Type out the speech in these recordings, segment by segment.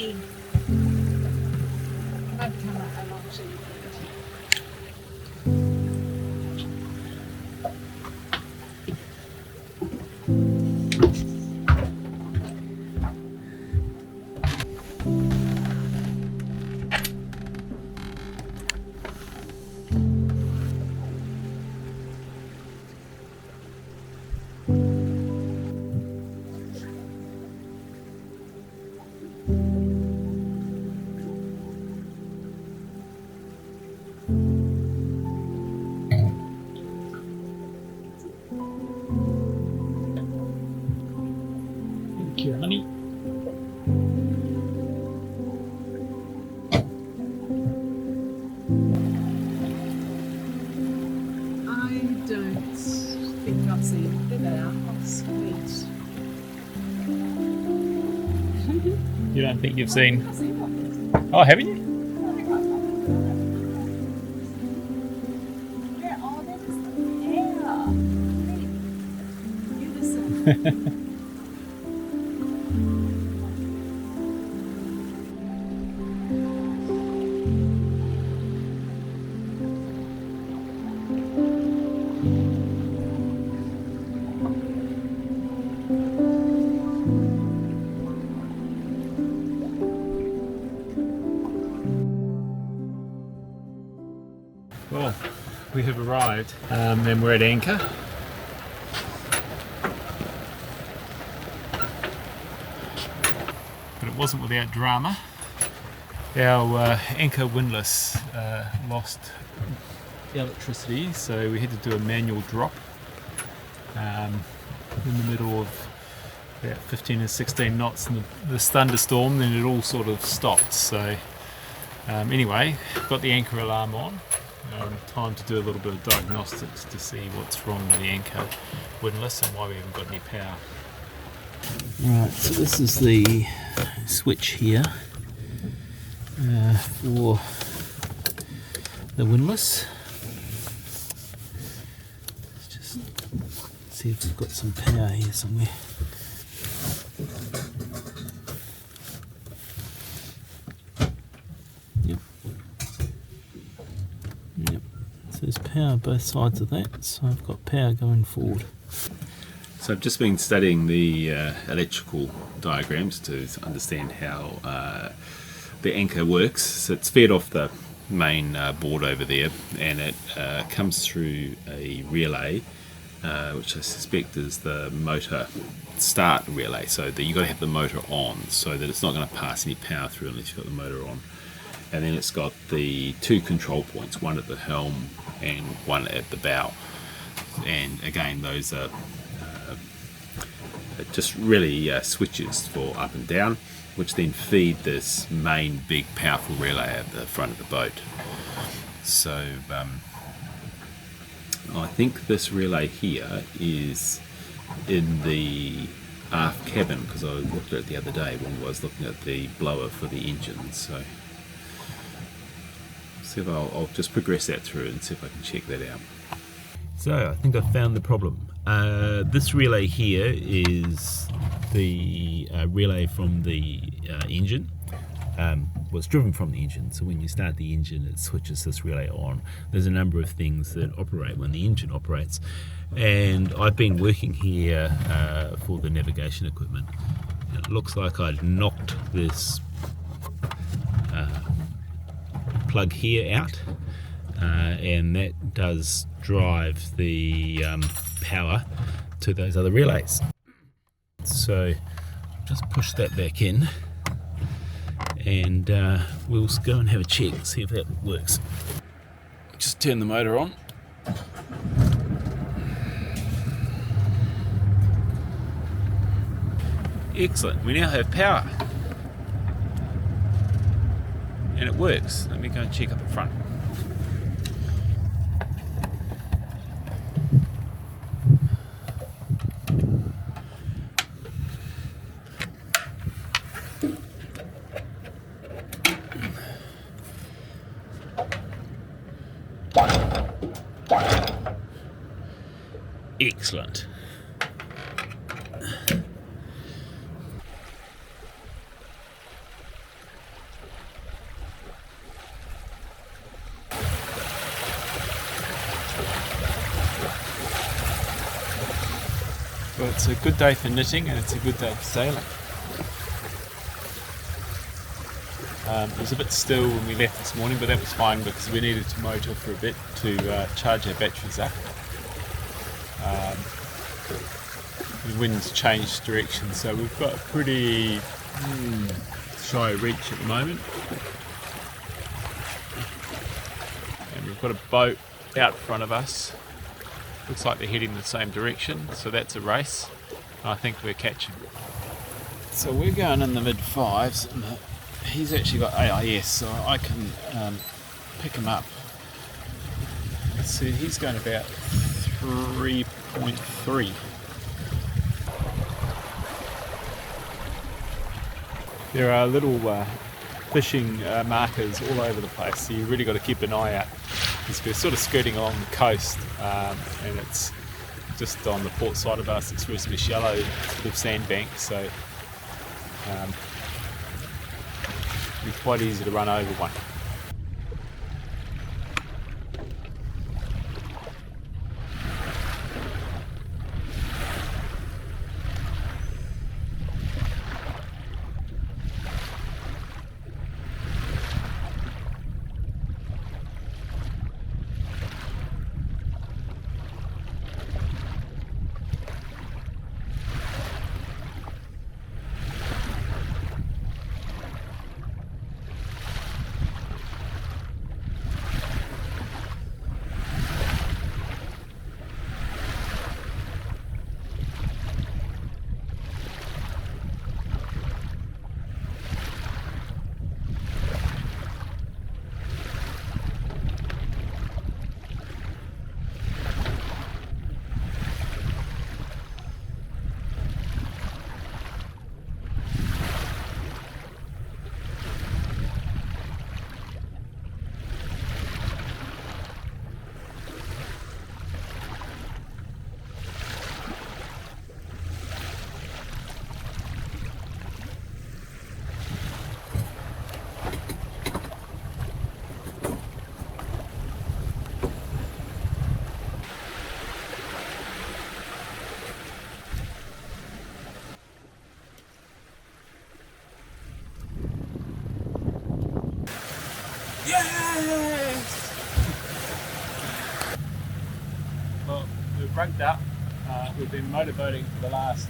me. I've come out a long sheet. Thank you, honey. I don't think I've seen it. There they are. Oh, sweet. You don't think you've seen? I've seen one. Oh, haven't you? Yeah, oh, that is the hair. Beautiful. Well, we have arrived and we're at anchor. But it wasn't without drama. Our anchor windlass lost electricity, so we had to do a manual drop in the middle of about 15 or 16 knots in this thunderstorm. Then it all sort of stopped. So anyway, got the anchor alarm on. Time to do a little bit of diagnostics to see what's wrong with the anchor windlass and why we haven't got any power. Right, so this is the switch here for the windlass. Let's just see if we've got some power here somewhere. Yep. So there's power both sides of that, so I've got power going forward. So I've just been studying the electrical diagrams to understand how the anchor works. So it's fed off the main board over there, and it comes through a relay, which I suspect is the motor start relay. So that you've got to have the motor on so that it's not going to pass any power through unless you've got the motor on. And then it's got the two control points, one at the helm and one at the bow. And again, those are just really switches for up and down, which then feed this main big powerful relay at the front of the boat. So I think this relay here is in the aft cabin, because I looked at it the other day when I was looking at the blower for the engine. So see if I'll just progress that through and see if I can check that out. So I think I've found the problem. This relay here is the relay from the engine. Was driven from the engine, so when you start the engine it switches this relay on. There's a number of things that operate when the engine operates, and I've been working here for the navigation equipment. It looks like I'd knocked this plug here out, and that does drive the power to those other relays. So just push that back in, and we'll go and have a check and see if that works. Just turn the motor on. Excellent, we now have power. And it works. Let me go and check up the front. Excellent. Well, it's a good day for knitting and it's a good day for sailing. It was a bit still when we left this morning, but that was fine because we needed to motor for a bit to charge our batteries up. The wind's changed direction, so we've got a pretty shy reach at the moment. And we've got a boat out front of us. Looks like they're heading the same direction, so that's a race. I think we're catching. So we're going in the mid-5s, and he's actually got AIS, so I can pick him up. Let's see, he's going about 3.3. There are little fishing markers all over the place, so you really got to keep an eye out. Because we're sort of skirting along the coast, and it's just on the port side of us. It's reasonably shallow with sandbanks, so it's quite easy to run over one. Yes! Well, we've rugged up. We've been motorboating for the last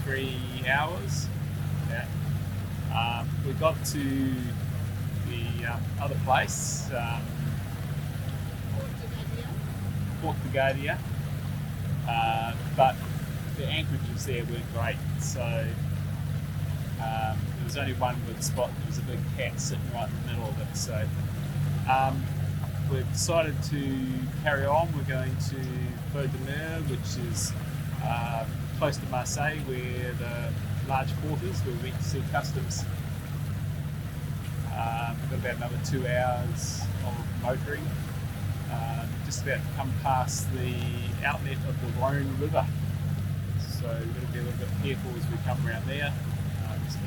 3 hours. Yeah. We got to the other place, Port Gadia, but the anchorages there weren't great, so there was only one good spot. There was a big cat sitting right in the middle of it, so we've decided to carry on. We're going to Mer, which is close to Marseille, where the large port is, where we went to see customs. We've got about another 2 hours of motoring. Just about to come past the outlet of the Rhone River, so we've got to be a little bit careful as we come around there. There's a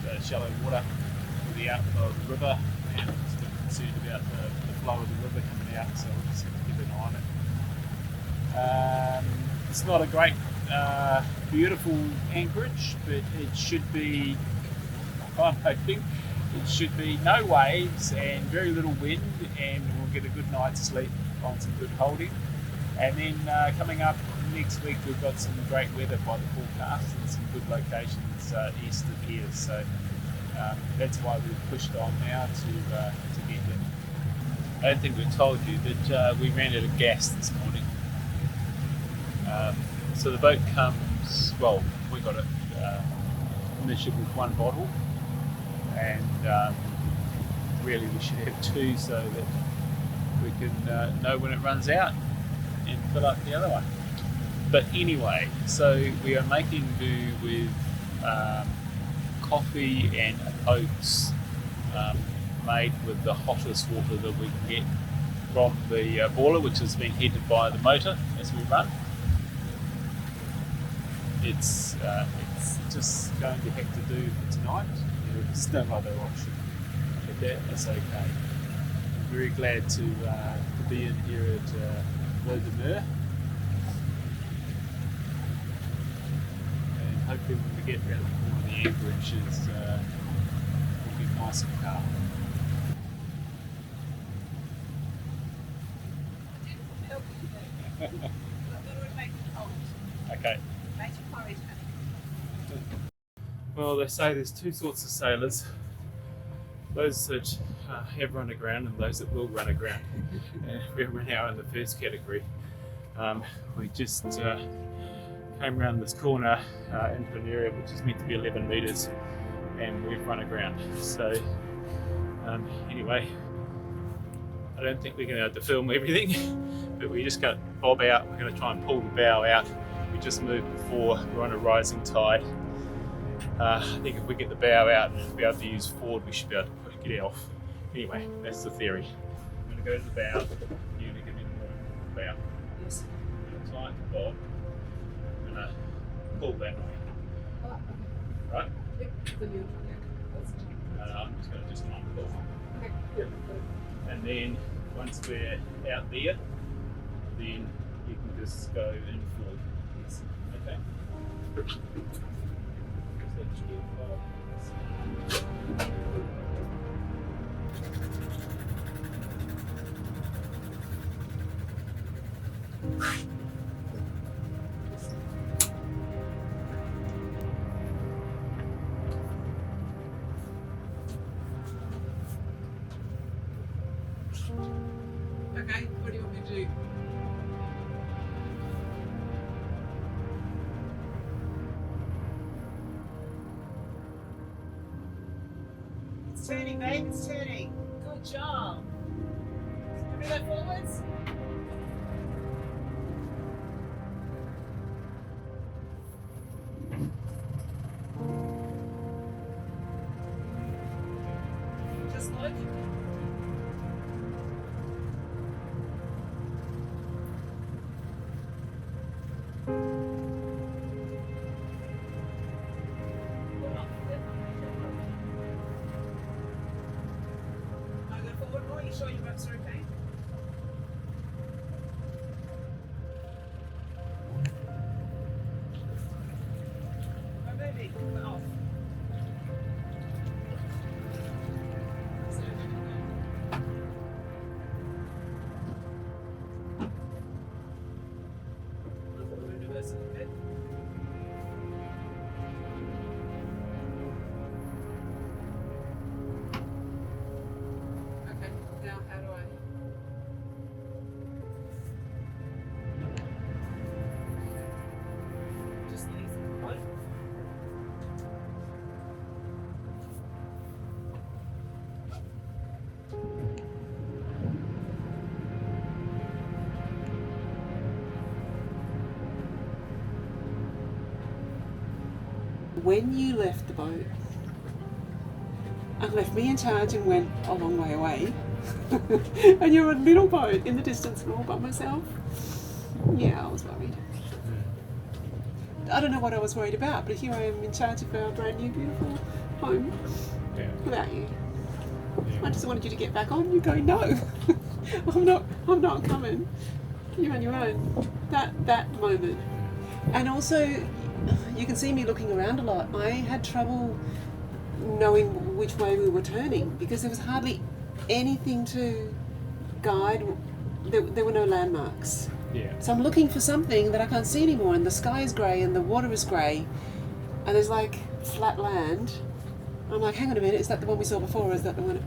bit of shallow water with the outlet of the river, and I'm just a bit concerned about the flow of the river coming out, so we'll just have to keep an eye on it. It's not a great, beautiful anchorage, but it should be, I'm hoping, it should be no waves and very little wind, and we'll get a good night's sleep on some good holding. And then coming up next week, we've got some great weather by the forecast and some good locations east of here. So that's why we've pushed on now to get in. I don't think we told you that we ran out of gas this morning. So the boat comes, well, we got it measured with 1 bottle, and really we should have 2 so that we can know when it runs out and fill up the other one. But anyway, so we are making do with coffee and oats made with the hottest water that we can get from the boiler, which has been heated by the motor as we run. It's just going to have to do for tonight. There's no other option, but that is okay. I'm very glad to be in here at Mer. hopefully when we get around the corner, the anchorage will be nice and calm. Okay. Well, they say there's two sorts of sailors. Those that have run aground and those that will run aground. We're now in the first category. We just came around this corner into an area which is meant to be 11 metres, and we've run aground. So anyway, I don't think we're going to have to film everything, but we just got to bob out. We're going to try and pull the bow out. We just moved before, we're on a rising tide. I think if we get the bow out and be able to use forward, we should be able to get it off. Anyway, that's the theory. I'm going to go to the bow. You're going to give me the bow. Yes. I'm going to tie it to bob. I'm going to pull that way. Right? Yep. I'm just going to just try and pull. Okay. Yep. And then once we're out there, then you can just go in forward. Yes. Okay. Okay, what do you want me to do? It's turning, babe, it's turning. Good job. Can we go forwards? Just look. Are you sure your ropes are okay? Oh, baby, we're off. Okay, now how do I? Just leave the boat. When you left the boat and left me in charge and went a long way away, and you're a little boat in the distance and all by myself, yeah, I was worried. I don't know what I was worried about, but here I am in charge of our brand new beautiful home without you. I just wanted you to get back on. You go, no, I'm not coming. You're on your own. That moment. And also, you can see me looking around a lot. I had trouble knowing which way we were turning because there was hardly anything to guide. There were no landmarks. Yeah. So I'm looking for something that I can't see anymore, and the sky is grey and the water is grey, and there's like flat land. I'm like, hang on a minute, is that the one we saw before, or is that the one?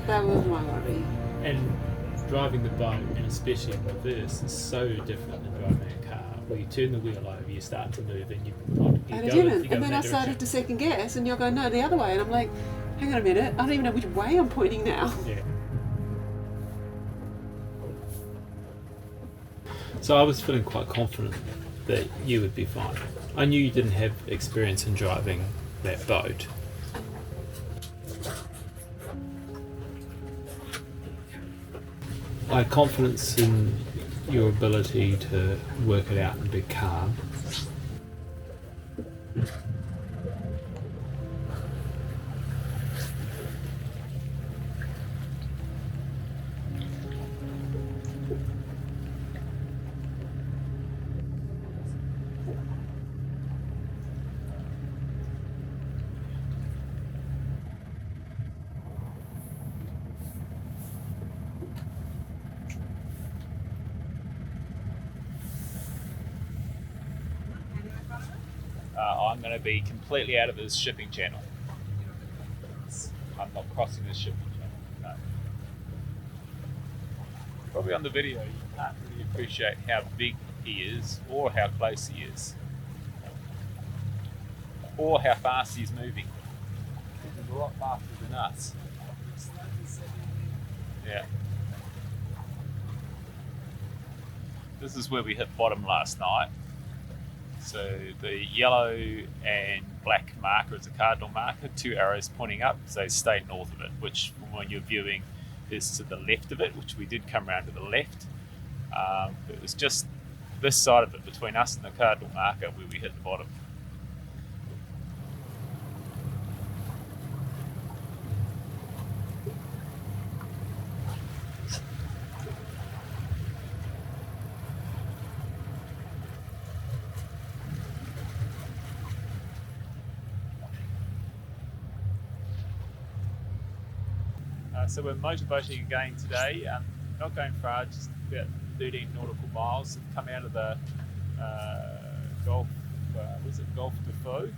That was my worry. And driving the boat, and especially in reverse, is so different than driving a car. Where you turn the wheel over, you start to move, and you And I didn't. And then I started to second guess, and you're going, no, the other way. And I'm like, hang on a minute, I don't even know which way I'm pointing now. Yeah. So I was feeling quite confident that you would be fine. I knew you didn't have experience in driving that boat. I had confidence in your ability to work it out and be calm. I'm going to be completely out of this shipping channel. I'm not crossing this shipping channel, no. Probably on the video you can't really appreciate how big he is, or how close he is, or how fast he's moving. He's a lot faster than us. Yeah. This is where we hit bottom last night. So the yellow and black marker is a cardinal marker, 2 arrows pointing up, so stay north of it, which when you're viewing is to the left of it, which we did come around to the left. It was just this side of it between us and the cardinal marker where we hit the bottom. So we're motorboating again today, not going far, just about 13 nautical miles. We've come out of the Gulf de Faux,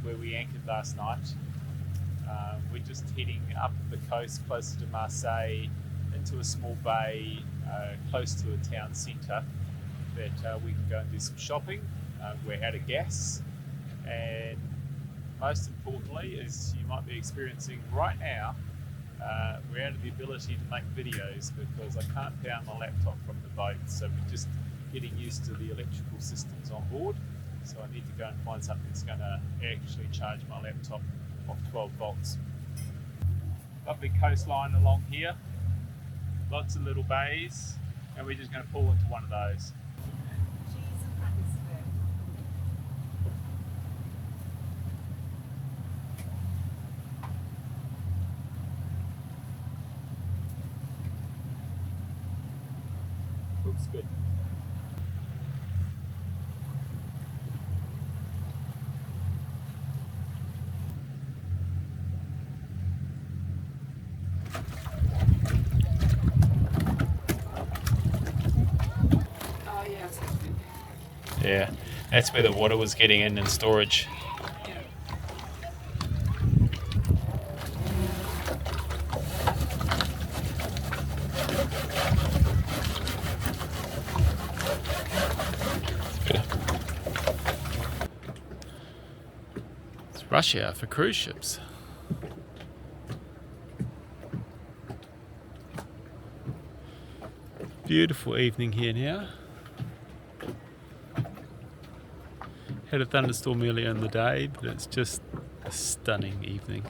where we anchored last night. We're just heading up the coast closer to Marseille, into a small bay close to a town centre that we can go and do some shopping. We're out of gas, and most importantly, as you might be experiencing right now, we're out of the ability to make videos because I can't power my laptop from the boat, so we're just getting used to the electrical systems on board. So I need to go and find something that's going to actually charge my laptop off 12 volts. Lovely coastline along here, lots of little bays, and we're just going to pull into one of those. Looks good. Oh yeah, it's good. Yeah, that's where the water was getting in storage. It's rush hour for cruise ships. Beautiful evening here now. Had a thunderstorm earlier in the day, but it's just a stunning evening.